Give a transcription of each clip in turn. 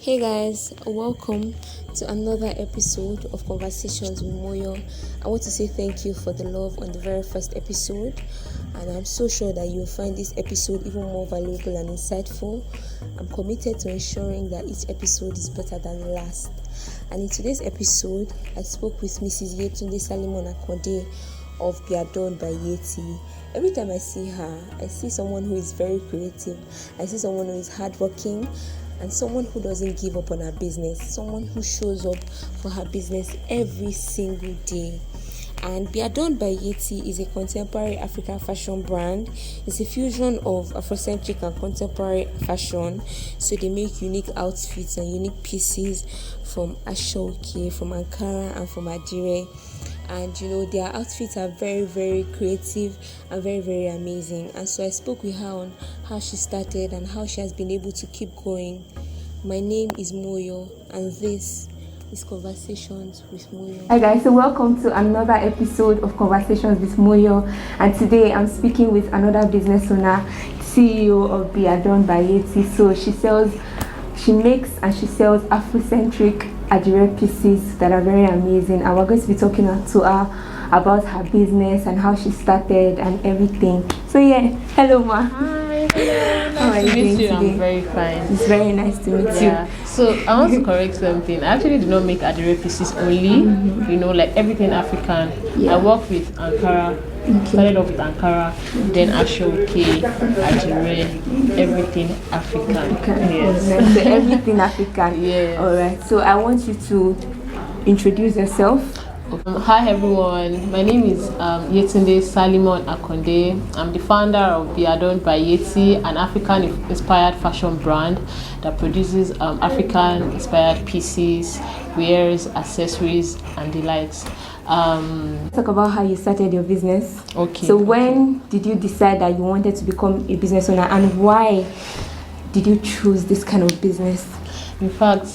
Hey guys, welcome to another episode of Conversations with Moyo. I want to say thank you for the love on the very first episode, and I'm so sure that you'll find this episode even more valuable and insightful. I'm committed to ensuring that each episode is better than the last. And in today's episode, I spoke with Mrs. Akonde of Beadornedbyyettie. Every time I see her, I see someone who is very creative. I see someone who is hardworking and someone who doesn't give up on her business, someone who shows up for her business every single day. And Beadornedbyyettie is a contemporary African fashion brand. It's a fusion of afrocentric and contemporary fashion. So they make unique outfits and unique pieces from asooke, from ankara, and from adire. And their outfits are very, very creative and very, very amazing. And so I spoke with her on how she started and how she has been able to keep going. My name is Moyo, and this is Conversations with Moyo. Hi guys, so welcome to another episode of Conversations with Moyo. And today I'm speaking with another business owner, CEO of Beadornedbyyettie. So she makes and she sells afrocentric adire pieces that are very amazing, and we're going to be talking to her about her business and how she started and everything. So hello ma. Hi, hello. Nice to meet you. I'm very fine. It's very nice to meet you. So I want to correct something. I actually do not make adire pieces only. Like everything African. I work with ankara. Started off with ankara, then asooke, adire, everything African. Yes. So everything African. Yes. All right. So I want you to introduce yourself. Hi everyone, my name is Akonde. I'm the founder of Beadornedbyyettie, an African-inspired fashion brand that produces African-inspired pieces, wares, accessories, and the likes. Talk about how you started your business. Okay. So when did you decide that you wanted to become a business owner, and why did you choose this kind of business? In fact,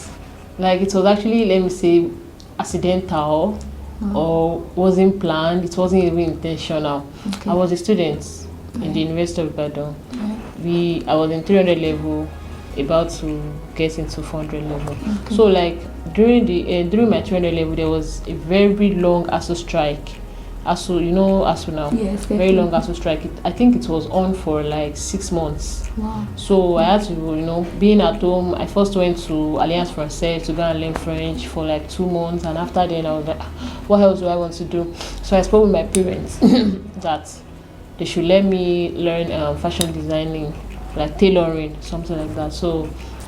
it was actually, let me say, accidental. Or wasn't planned. It wasn't even intentional. Okay. I was a student in the University of Ibadan. I was in 300 level, about to get into 400 level. Okay. So during my 300 level, there was a very long ASU strike. ASU now. Yes, very long ASU strike. I think it was on for 6 months. Wow. So I had to, being at home, I first went to Alliance Française to go and learn French for 2 months, and after then I was like, what else do I want to do? So I spoke with my parents that they should let me learn fashion designing, tailoring, something like that. So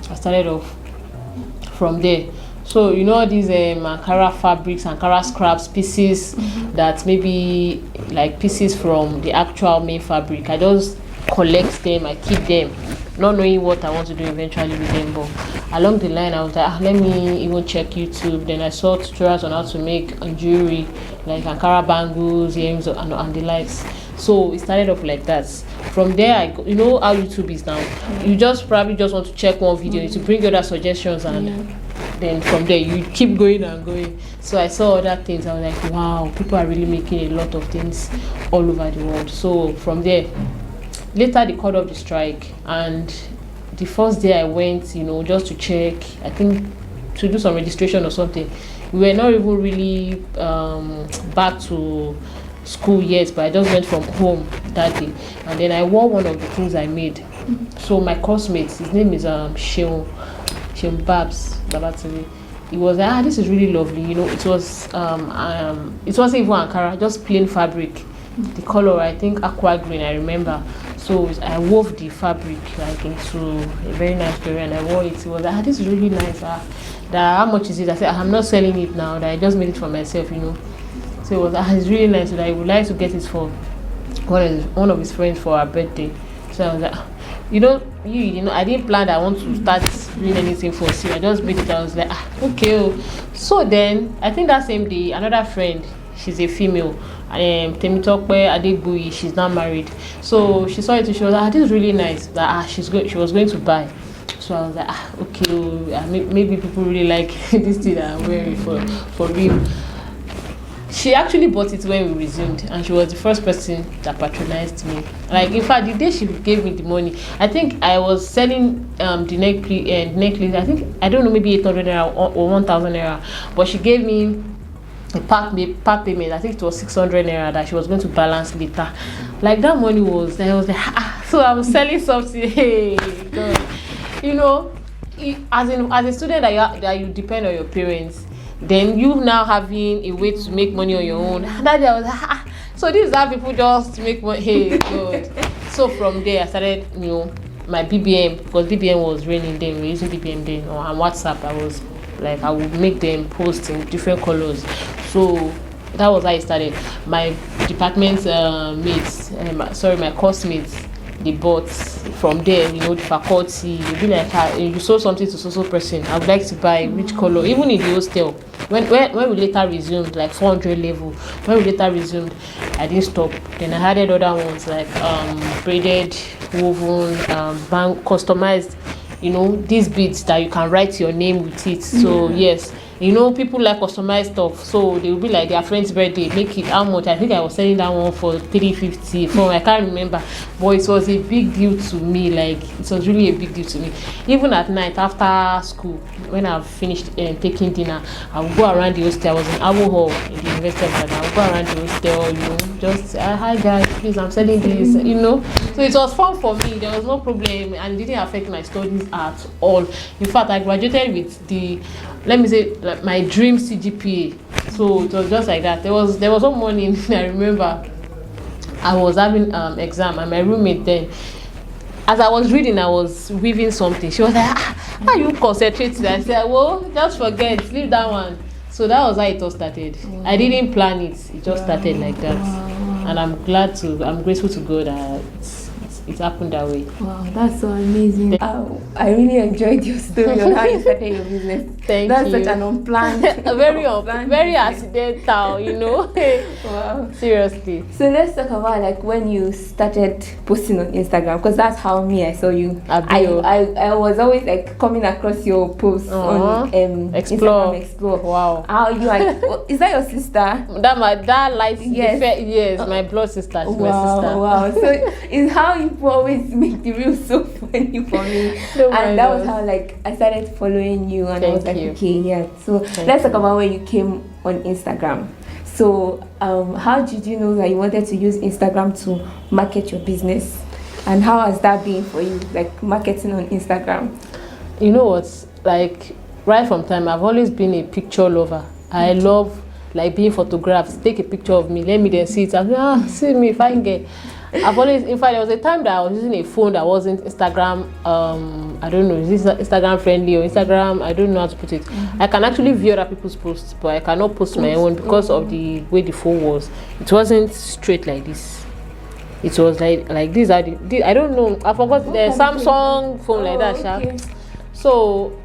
I started off from there. So all these ankara fabrics, ankara scraps, pieces that maybe pieces from the actual main fabric, I just collect them, I keep them, not knowing what I want to do eventually with them. But along the line I was like, let me even check YouTube. Then I saw tutorials on how to make jewelry, like ankara bangles, earrings, and the likes. So it started off like that. From there, how YouTube is now. You probably just want to check one video to bring other suggestions, and then from there you keep going and going. So I saw other things. I was like, wow, people are really making a lot of things all over the world. So from there, later they called off the strike, and the first day I went, just to check, I think to do some registration or something. We were not even really back to school yet, but I just went from home that day, and then I wore one of the things I made. So my coursemate, his name is Sheon Babs Babatiri. He was like, this is really lovely. It was it wasn't even ankara, just plain fabric. The color, I think aqua green, I remember. So I wove the fabric into a very nice jewelry, and I wore it. It was like, this is really nice. How much is it? I said, I'm not selling it now. That I just made it for myself, So it was it's really nice. So that I would like to get it for one of his friends for her birthday. So I was like, I didn't plan that I want to start doing anything for you. I just made it. I was like, okay. So then I think that same day, another friend, she's a female, Temitope Adire, she's not married. So she saw it and she was like, this is really nice. That she was going to buy. So I was like, okay, maybe people really like this thing that I'm wearing for real. she actually bought it when we resumed, and she was the first person that patronized me. Like, in fact, the day she gave me the money, I think I was selling the necklace. I think, I don't know, maybe 800 naira or 1,000 naira, but she gave me a part payment. I think it was 600 naira that she was going to balance later. Like, that money was, I was like, so I'm selling something. Hey, God. You know, as a student that you depend on your parents, then you now having a way to make money on your own. That day I was like, so this is how people just make money. Hey, God. So from there I started, my BBM, because BBM was raining then, we were using BBM then, or on WhatsApp. I would make them post in different colors. So that was how I started. My department mates, my course mates, they bought from there, the faculty. You'll be like, you sold something to so person, I would like to buy which color. Even in the hostel, when we later resumed, like 400 level, when we later resumed, I didn't stop. Then I added other ones like braided, woven, customized, these beads that you can write your name with it. So yes, people like customized stuff, so they will be like their friend's birthday, make it how much. I think I was selling that one for 350 for, I can't remember, but it was a big deal to me. Like, it was really a big deal to me. Even at night after school, when I've finished taking dinner, I would go around the hostel. I was in Abo Hall in the University of Ibadan. I would go around the hostel, just hi guys, please, I'm selling this, so it was fun for me. There was no problem, and it didn't affect my studies at all. In fact, I graduated with the, let me say, like, my dream CGPA. So it was just like that. There was one morning I remember I was having exam, and my roommate then, as I was reading, I was weaving something. She was like, how are you concentrating? I said, well, just forget, leave that one. So that was how it all started. I didn't plan it. It just started like that. And I'm grateful to God that it happened that way. Wow, that's so amazing. I really enjoyed your story on how you started your business. That's such an unplanned, very accidental, Wow. Seriously. So let's talk about like when you started posting on Instagram, because that's how I saw you. I was always like coming across your posts on Instagram Explore. Wow. How you like? Is that your sister? That light. Yes. My blood sister. Is my sister. Wow. So it's how you always make the reels so funny for me. And that was how like I started following you, and I was like, okay, yeah. So let's talk about when you came on Instagram. So how did you know that you wanted to use Instagram to market your business, and how has that been for you, like marketing on Instagram? You know what, like right from time, I've always been a picture lover. I love like being photographed. Take a picture of me, let me then see it. I'm see me if I can get. I've always, in fact, there was a time that I was using a phone that wasn't Instagram, I don't know, is this Instagram friendly or Instagram, I don't know how to put it. I can actually view other people's posts, but I cannot post my own because of the way the phone was. It wasn't straight like this. It was like these are the I don't know, I forgot, the Samsung phone like that. Okay. So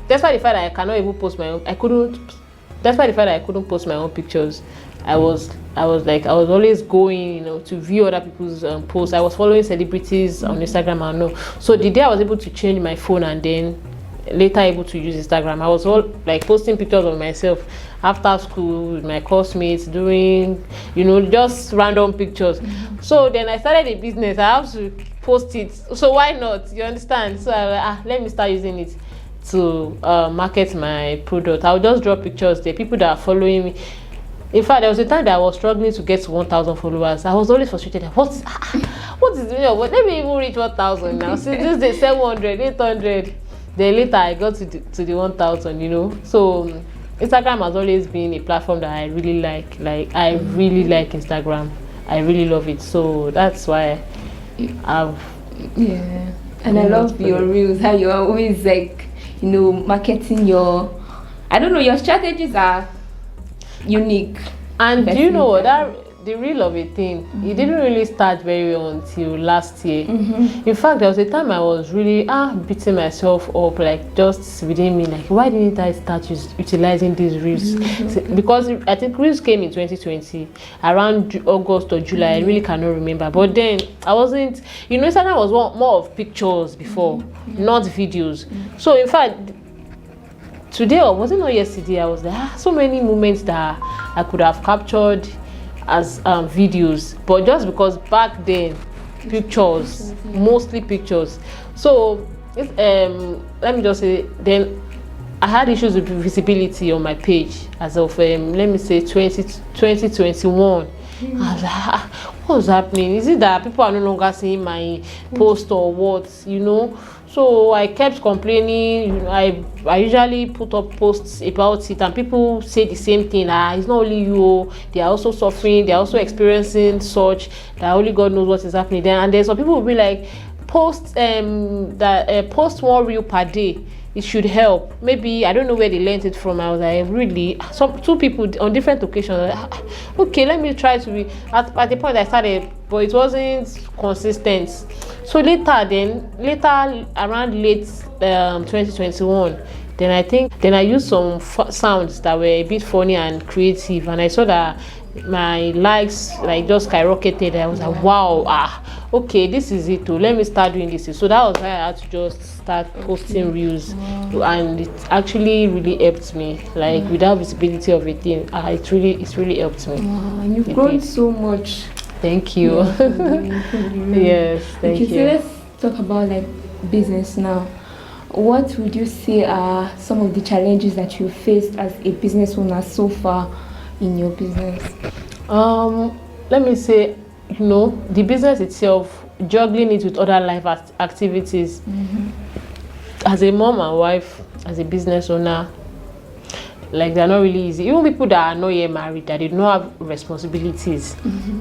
despite the fact that I cannot even post my own, despite the fact that I couldn't post my own pictures, I was always going, to view other people's posts. I was following celebrities on Instagram and no. So the day I was able to change my phone and then later able to use Instagram, I was all like posting pictures of myself after school with my classmates doing, just random pictures. So then I started a business. I have to post it. So why not? You understand? So I was like, let me start using it to market my product. I'll just draw pictures there. People that are following me. In fact, there was a time that I was struggling to get to 1,000 followers. I was always frustrated. What is let me even reach 1,000 now. Since this day 700, 800. Then later I got to the 1,000. So Instagram has always been a platform that I really like. Like, I really like Instagram. I really love it. So that's why I've And I love your reels. How you're always like, marketing your strategies are unique. And do you know what, the real of a thing, it didn't really start very well until last year. In fact, there was a time I was really beating myself up, like just within me, like, why didn't I start utilizing these reels? Because I think reels came in 2020 around August or July. I really cannot remember, but then I wasn't, Instagram was more of pictures before, not videos. So in fact, today, or was it not yesterday, I was like, so many moments that I could have captured as videos, but just because back then pictures, mostly pictures. So let me just say, then I had issues with visibility on my page as of let me say 2021. I was like, what's happening? Is it that people are no longer seeing my post or what, So I kept complaining. I usually put up posts about it, and people say the same thing. It's not only you, they are also suffering, they are also experiencing such, that only God knows what is happening there. And then some people will be like, post post 1 reel per day, it should help. Maybe I don't know where they learned it from. I was like, really? Two people on different occasions. Okay, let me try to be at the point I started, but it wasn't consistent. So later around late 2021, then I used some sounds that were a bit funny and creative, and I saw that my likes like just skyrocketed. I was like, wow, okay, this is it too. Let me start doing this. So that was why I had to just start posting reels. And it actually really helped me. Like without visibility of a thing, it's really helped me. And you've grown so much. Thank you. Yes, thank you. So let's talk about like business now. What would you say are some of the challenges that you faced as a business owner so far in your business? Let me say, the business itself, juggling it with other life activities. As a mom and wife, as a business owner, like they're not really easy. Even people that are not yet married, that they don't have responsibilities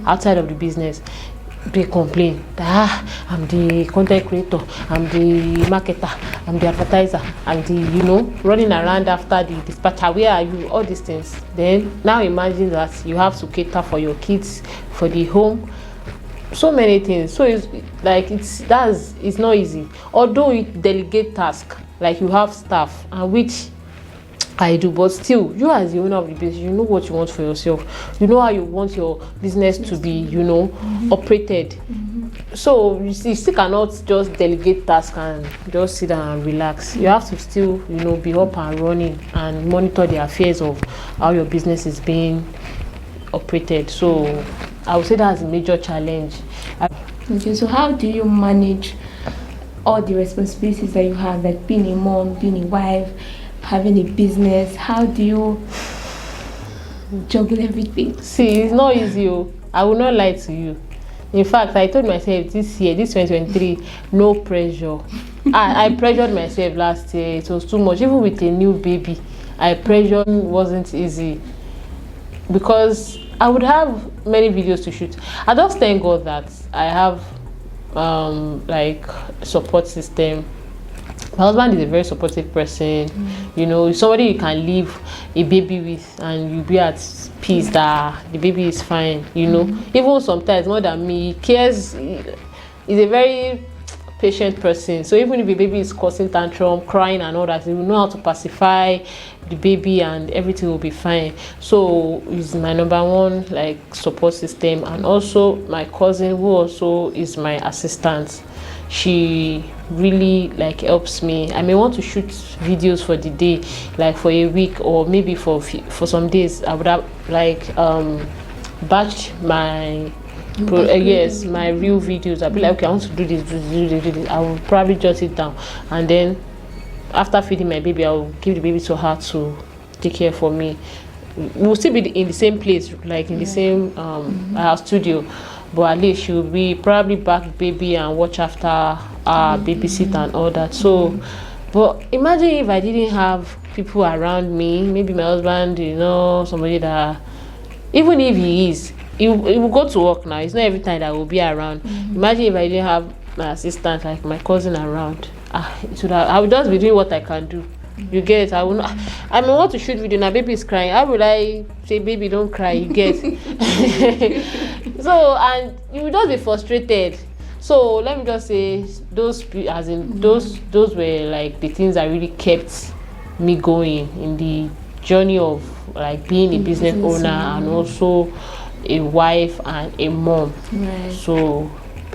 outside of the business, they complain that I'm the content creator, I'm the marketer, I'm the advertiser, I'm the running around after the dispatcher, where are you, all these things. Then now imagine that you have to cater for your kids, for the home, so many things. So it's like it's not easy. Although it delegate task, like you have staff, and which I do, but still, you as the owner of the business, you know what you want for yourself. You know how you want your business to be, operated. So you still cannot just delegate tasks and just sit down and relax. You have to still, be up and running and monitor the affairs of how your business is being operated. So I would say that's a major challenge. Okay, so how do you manage all the responsibilities that you have, like being a mom, being a wife, having a business? How do you juggle everything? See, it's not easy. I will not lie to you. In fact, I told myself this year, this 2023, no pressure. I pressured myself last year. It was too much. Even with a new baby, pressure wasn't easy, because I would have many videos to shoot. I just thank God that I have like support system. My husband is a very supportive person. Somebody you can leave a baby with and you be at peace that the baby is fine. Even sometimes more than me, he cares. He's a very patient person. So even if the baby is causing tantrum, crying and all that, he will know how to pacify the baby and everything will be fine. So he's my number one support system. And also my cousin, who also is my assistant, she really helps me. I may want to shoot videos for the day, for a week, or maybe for some days. I would have batched my my real videos. I'll be like, okay, I want to do this. I will probably jot it down, and then after feeding my baby, I will give the baby to her to take care for me. We'll still be in the same place, in the same our studio, but at least she'll be probably back baby and watch after our babysit and all that. So, but imagine if I didn't have people around me, maybe my husband, somebody that, even if he will go to work now. It's not every time that will be around. Imagine if I didn't have my assistant, like my cousin, around. I would just be doing what I can do. You get? I will not. I may want to shoot video. Now baby is crying. How will I say, baby, don't cry? You get? So, and you will just be frustrated. So let me just say, those were the things that really kept me going in the journey of being a business owner and also a wife and a mom. Right. So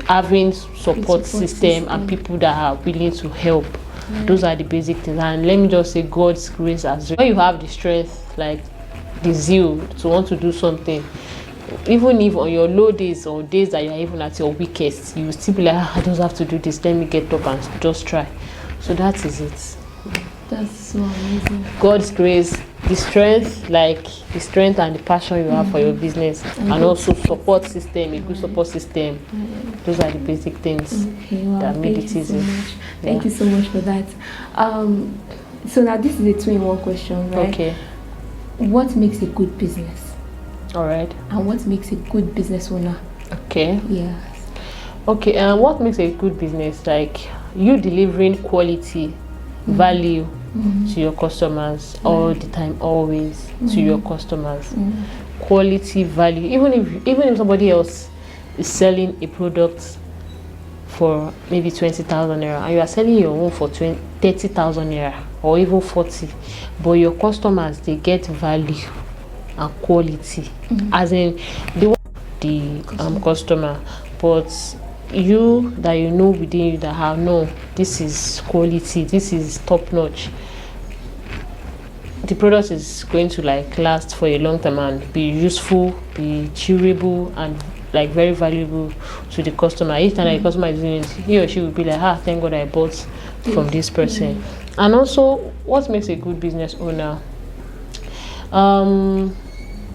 having support system and people that are willing to help Those are the basic things. And let me just say, God's grace as well. When you have the strength, like the zeal to want to do something, even if on your low days or days that you're even at your weakest, you will still be like, I just have to do this, let me get up and just try. So that is it. That's so amazing. God's grace, the strength and the passion you have for your business, and also support system, a good support system. Those are the basic things that make it easy. Thank you so much for that. So now this is a 2-in-1 question, right? Okay. What makes a good business? All right. And what makes a good business owner? Okay. Yes. Okay. And what makes a good business? Like you delivering quality, value to your customers all the time, always to your customers. Quality, value. Even if somebody else is selling a product for maybe 20,000 naira and you are selling your own for 30,000 naira or even 40, but your customers, they get value and quality, as in the customer, but you that you know within you that have no, this is quality, this is top notch, the product is going to like last for a long time and be useful, be durable, and like very valuable to the customer. Each time the customer is doing it, he or she will be like, thank God I bought from this person. And also, what makes a good business owner?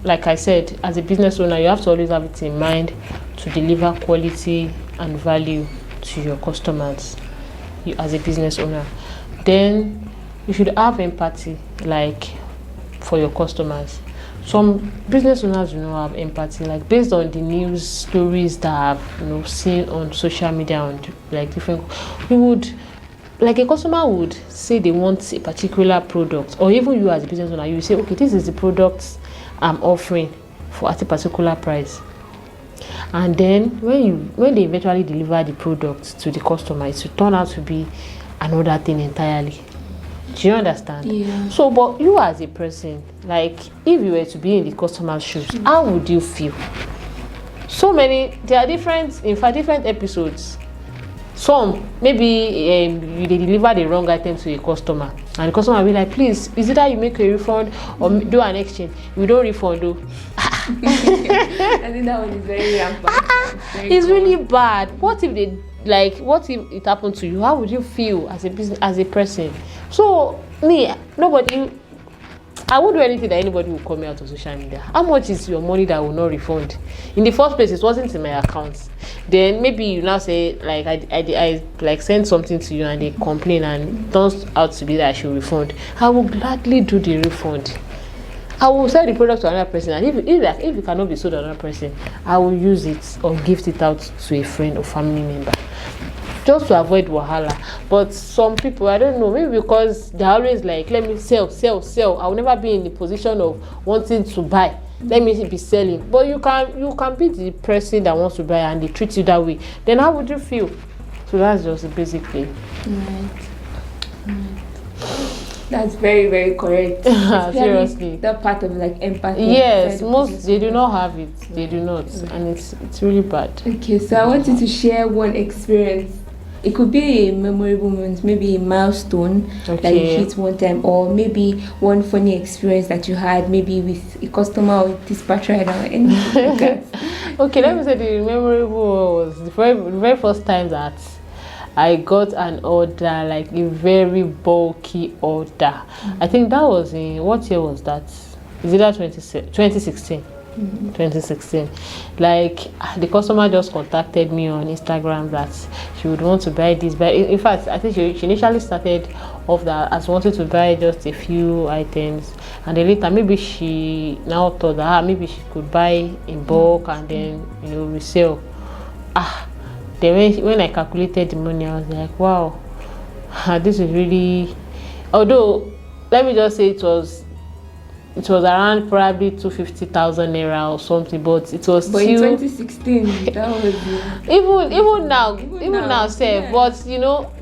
Like I said, as a business owner, you have to always have it in mind to deliver quality and value to your customers, you as a business owner. Then you should have empathy, like for your customers. Some business owners do not have empathy, like based on the news stories that I've seen on social media and like different, we would, like a customer would say they want a particular product, or even you as a business owner, you say, okay, this is the product I'm offering for at a particular price. And then when they eventually deliver the product to the customer, it will turn out to be another thing entirely. Do you understand? Yeah. So, but you as a person, like if you were to be in the customer's shoes, how would you feel? So many, there are different episodes. Some, maybe they deliver the wrong item to a customer, and the customer will be like, please, is it that you make a refund or do an exchange? We don't refund, though. I think that one is very rampant. It's really bad. What if it happened to you? How would you feel as a person? So I won't do anything that anybody will call me out on social media. How much is your money that I will not refund? In the first place, it wasn't in my account. Then maybe you now say, like, I like send something to you and they complain and it turns out to be that I should refund. I will gladly do the refund. I will sell the product to another person, and if it cannot be sold to another person, I will use it or gift it out to a friend or family member, just to avoid wahala. But some people, I don't know, maybe because they're always like, let me sell. I will never be in the position of wanting to buy. Let me be selling. But you can be the person that wants to buy and they treat you that way. Then how would you feel? So that's just the basic thing. Right. That's very, very correct. Seriously. That part of like empathy. Yes, most they do not have it. They do not, and it's really bad. Okay, so I want you to share one experience. It could be a memorable moment, maybe a milestone that you hit one time, or maybe one funny experience that you had, maybe with a customer or dispatcher or anything like that. Okay, let me say the memorable was the very first time that I got an order, like a very bulky order. I think that was in, what year was that? Is it that 2016? 2016. Like the customer just contacted me on Instagram that she would want to buy this, but in fact I think she initially started off that as wanted to buy just a few items, and then later maybe she now thought that maybe she could buy in bulk and then resell. Then when I calculated the money, I was like, wow, this is really, although let me just say it was around probably 250,000 naira or something, but it was but still in 2016 that was even now say, yeah. But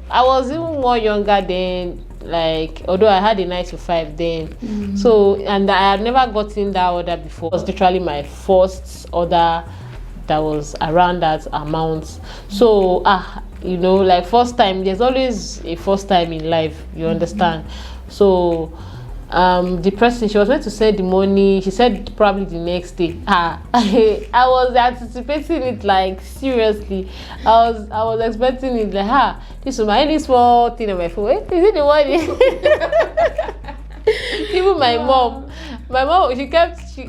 I was even more younger then, like, although I had a 9 to 5 then. So, and I had never gotten that order before. It was literally my first order that was around that amount. So you know, like first time, there's always a first time in life, you understand. So the person, she was meant to send the money, she said probably the next day. I was anticipating it, like seriously. I was expecting it, like this was any small thing on my phone. Is it the money? Even my mom, my mom was, in fact, she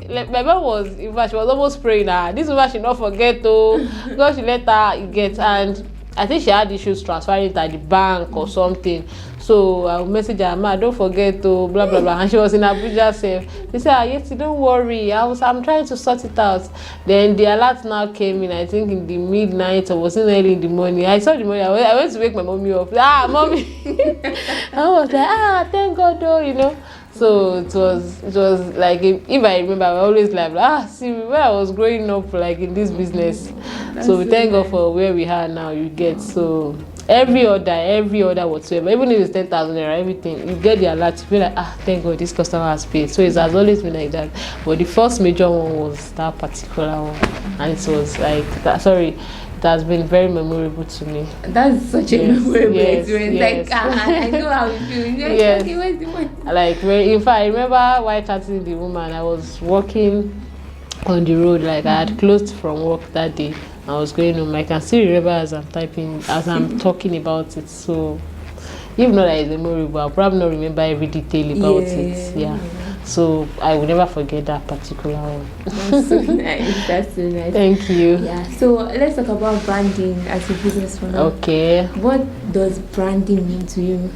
was almost praying, this woman should not forget because she let her get. And I think she had issues transferring it at the bank or something. So I will message her, ma, don't forget blah blah blah. And she was in Abuja safe. They said, Yeti, don't worry, I'm trying to sort it out. Then the alert now came in, I think in the midnight or was it early in the morning. I saw the morning, I went to wake my mommy up. Mommy. I was like, thank God though, you know. So it was like, if I remember, I always like, see, when I was growing up, like in this business. So we thank God for where we are now, you get. So every order whatsoever, even if it's 10,000 naira, everything, you get the alert, you feel like, thank God this customer has paid. So it has always been like that. But the first major one was that particular one. And it was like, it has been very memorable to me. That's such a memorable experience. Yes. Like, I know how you feel. Yes. Okay, where's the money? Like, in fact, I remember while chatting the woman, I was walking on the road, like I had closed from work that day. I was going home. I can still remember as I'm talking about it. So, even though that is memorable, I'll probably not remember every detail about it. Yeah. So I will never forget that particular one. That's so nice. That's so nice. Thank you. Yeah. So let's talk about branding as a business owner. Okay. What does branding mean to you?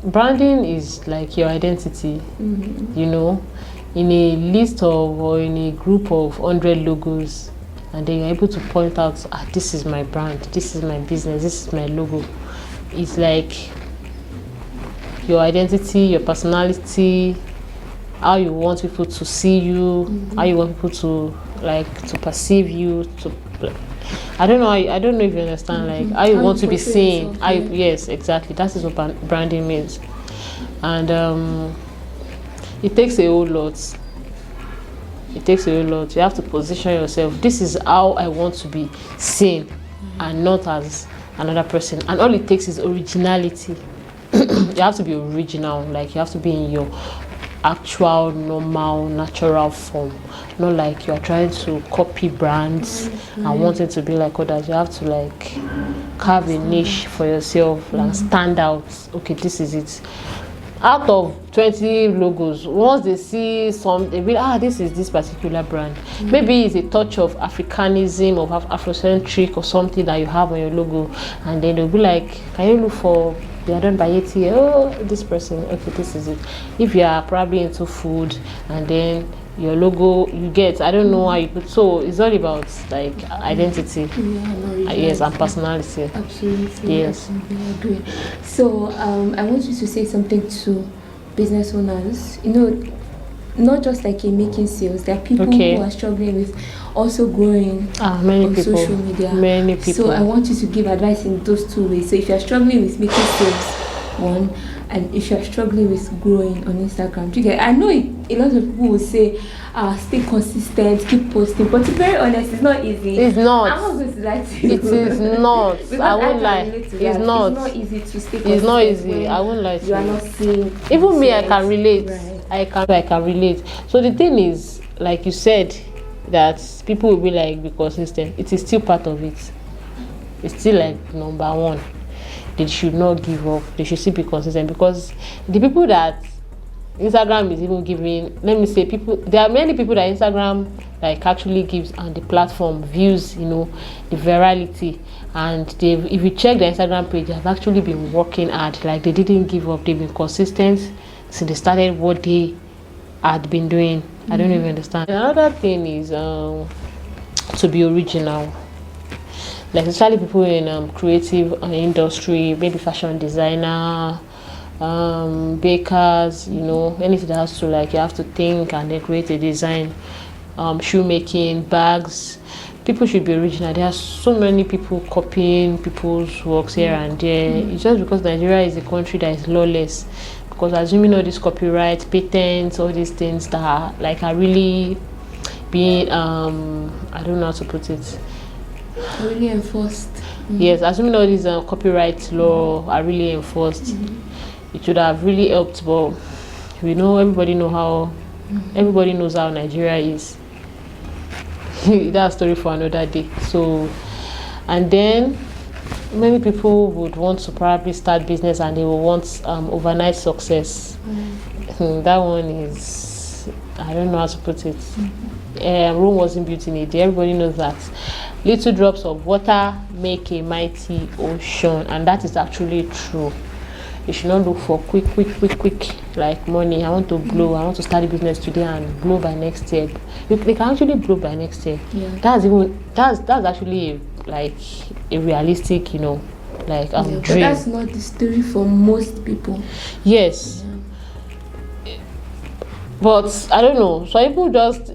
Branding is like your identity. You know, in a list of or in a group of 100 logos, and then you're able to point out, this is my brand, this is my business, this is my logo. It's like your identity, your personality, how you want people to see you, how you want people to perceive you. I don't know if you understand, like how you want to be seen. Yes, exactly. That is what branding means, and it takes a whole lot. It takes a whole lot. You have to position yourself. This is how I want to be seen, and not as another person. And all it takes is originality. You have to be original. Like, you have to be in your actual, normal, natural form. Not like you are trying to copy brands and wanting to be like others. You have to like carve a niche for yourself and stand out. Okay, this is it. Out of 20 logos, once they see some, they be like, this is this particular brand. Maybe it's a touch of Africanism or afrocentric or something that you have on your logo, and then they'll be like, can you look for Beadornedbyyettie? Oh, this person. Okay, this is it. If you are probably into food, and then your logo, you get, I don't know how you put. So it's all about like identity. Yes, and personality. Absolutely. Yes. I agree. So I want you to say something to business owners. You know, not just like in making sales. There are people who are struggling with also growing on social media. Many people. So I want you to give advice in those two ways. So if you're struggling with making sales, one, and if you're struggling with growing on Instagram, do you get? I know a lot of people will say, stay consistent, keep posting, but to be very honest, it's not easy. It's not. I'm not going to lie to you. It is not. I won't lie. It's not. It's not easy to stay consistent. It's not easy. I won't lie to you. You are not seeing. Even me, I can relate. Right. I can relate. So the thing is, like you said, that people will be like, be consistent. It is still part of it. It's still like number one. They should not give up. They should still be consistent, because the people that Instagram is even giving, let me say, there are many people that Instagram like actually gives on the platform views, you know, the virality, and if you check the Instagram page, they have actually been working hard. Like, they didn't give up. They've been consistent since they started what they had been doing. I don't even understand. Another thing is to be original. Like, especially people in creative industry, maybe fashion designer, bakers, you know, anything that has to, like, you have to think and then create a design. Shoemaking, bags. People should be original. There are so many people copying people's works here and there. It's just because Nigeria is a country that is lawless. Because assuming all these copyright, patents, all these things that are really being I don't know how to put it, really enforced. Yes, assuming all these copyright law are really enforced, it should have really helped. But everybody knows how Nigeria is. That's a story for another day. So, and then many people would want to probably start business and they will want overnight success. That one is, I don't know how to put it. Rome wasn't built in a day. Everybody knows that. Little drops of water make a mighty ocean, and that is actually true. You should not look for quick like money. I want to start a business today and blow by next year. They can actually blow by next year. Yeah. That's actually like a realistic, dream. But that's not the story for most people. Yes. Yeah. But I don't know. So people just,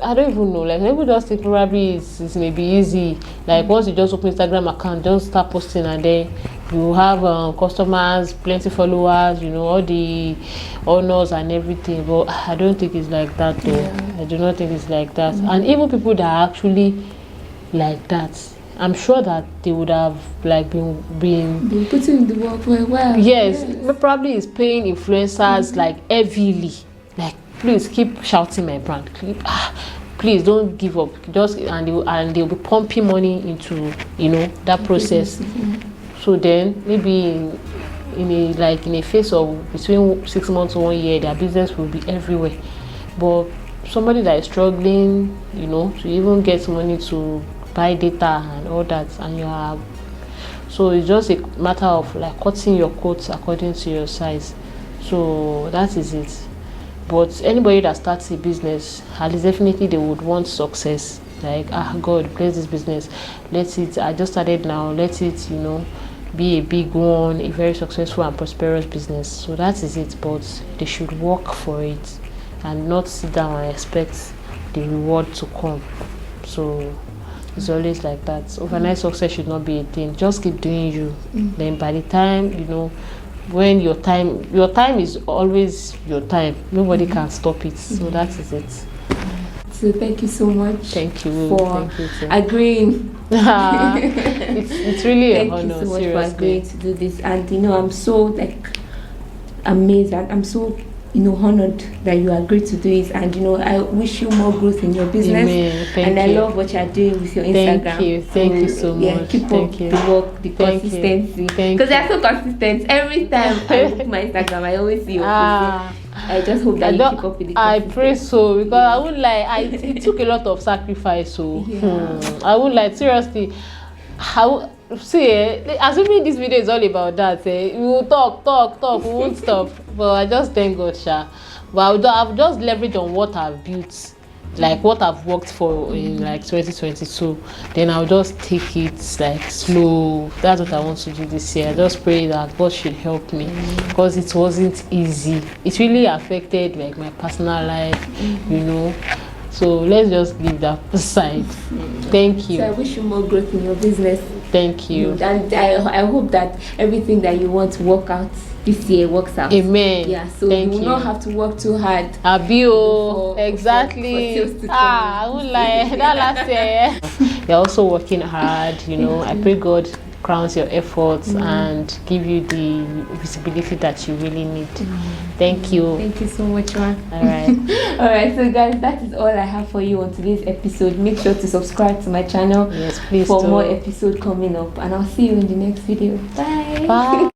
I don't even know. Like people just think probably it's maybe easy. Like once you just open Instagram account, just start posting, and then you have customers, plenty followers, all the honors and everything. But I don't think it's like that though. Yeah. I do not think it's like that. And even people that are actually like that, I'm sure that they would have like been putting in the work for a while. Yes. Probably is paying influencers like heavily. Like, please keep shouting my brand. Please don't give up. Just and they'll be pumping money into that process. So then maybe in a phase of between 6 months to 1 year, their business will be everywhere. But somebody that is struggling, to even get money to buy data and all that, and so it's just a matter of like cutting your coats according to your size. So that is it. But anybody that starts a business, at least definitely they would want success. Like, God bless this business. I just started now. Let it, be a big one, a very successful and prosperous business. So that is it. But they should work for it and not sit down and expect the reward to come. So it's always like that. Overnight success should not be a thing. Just keep doing you. Then by the time, when your time is always your time. Nobody can stop it. So that is it. So thank you so much. Thank you for agreeing. It's really an honor. Thank you so much for agreeing to do this. And I'm so amazed, and I'm so honored that you agreed to do it. And I wish you more growth in your business. Amen. I love what you're doing with your Instagram. Thank you so much. Keep up the work, the consistency. Because they're so consistent. Every time I open my Instagram, I always see your post. I just hope that you keep up with the I pray so, because I would like it took a lot of sacrifice. So I would like, seriously, assuming this video is all about that, we will talk, we won't stop. But I just thank God, But I've just leveraged on what I've built, like what I've worked for in 2022. Then I'll just take it slow. That's what I want to do this year. I just pray that God should help me, because it wasn't easy. It really affected my personal life, So let's just leave that aside. Thank you. So I wish you more growth in your business. Thank you. And I hope that everything that you want to work out this year works out. Amen. Yeah, so you will not have to work too hard. Exactly. I would like that last year. You're also working hard, I pray God crowns your efforts and give you the visibility that you really need. Thank you. Thank you so much, man. All right. All right, so guys, that is all I have for you on today's episode. Make sure to subscribe to my channel. Yes, please for more episodes coming up, and I'll see you in the next video. Bye.